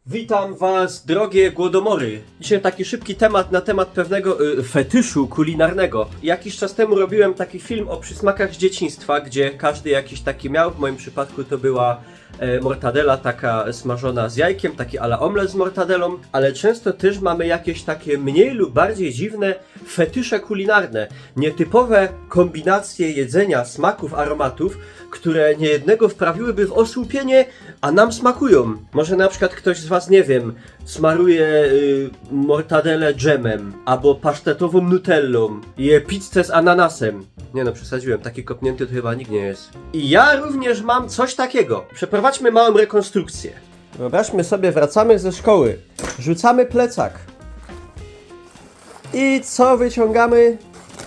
Witam was, drogie głodomory. Dzisiaj taki szybki temat na temat pewnego fetyszu kulinarnego. Jakiś czas temu robiłem taki film o przysmakach z dzieciństwa, gdzie każdy jakiś taki miał. W moim przypadku to była mortadela taka smażona z jajkiem, taki à la omlet z mortadelą, ale często też mamy jakieś takie mniej lub bardziej dziwne fetysze kulinarne. Nietypowe kombinacje jedzenia, smaków, aromatów, które niejednego wprawiłyby w osłupienie, a nam smakują. Może na przykład ktoś z was, nie wiem, smaruje mortadelę dżemem, albo pasztetową nutellą, je pizzę z ananasem. Nie no, przesadziłem, taki kopnięty to chyba nikt nie jest. I ja również mam coś takiego. Przeprowadźmy małą rekonstrukcję. Wyobraźmy sobie, wracamy ze szkoły, rzucamy plecak. I co wyciągamy?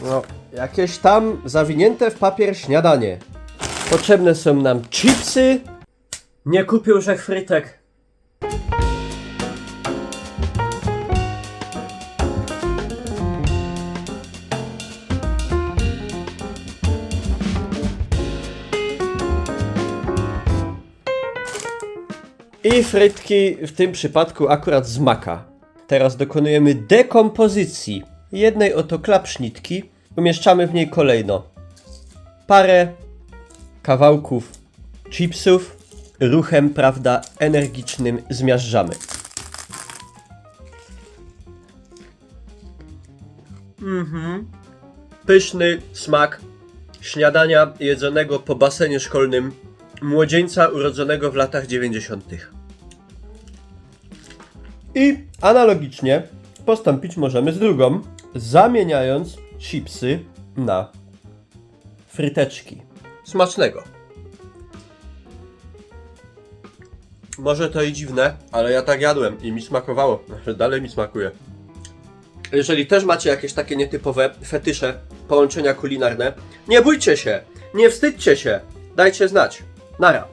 No, jakieś tam zawinięte w papier śniadanie. Potrzebne są nam chipsy. Nie kupił już frytek. I frytki w tym przypadku akurat z maka. Teraz dokonujemy dekompozycji jednej oto klapsznitki. Umieszczamy w niej kolejno parę kawałków chipsów. Ruchem, prawda, energicznym zmiażdżamy. Pyszny smak śniadania jedzonego po basenie szkolnym młodzieńca urodzonego w latach 90. I analogicznie postąpić możemy z drugą, zamieniając chipsy na fryteczki. Smacznego! Może to i dziwne, ale ja tak jadłem i mi smakowało. Dalej mi smakuje. Jeżeli też macie jakieś takie nietypowe fetysze, połączenia kulinarne, nie bójcie się, nie wstydźcie się, dajcie znać. Nara.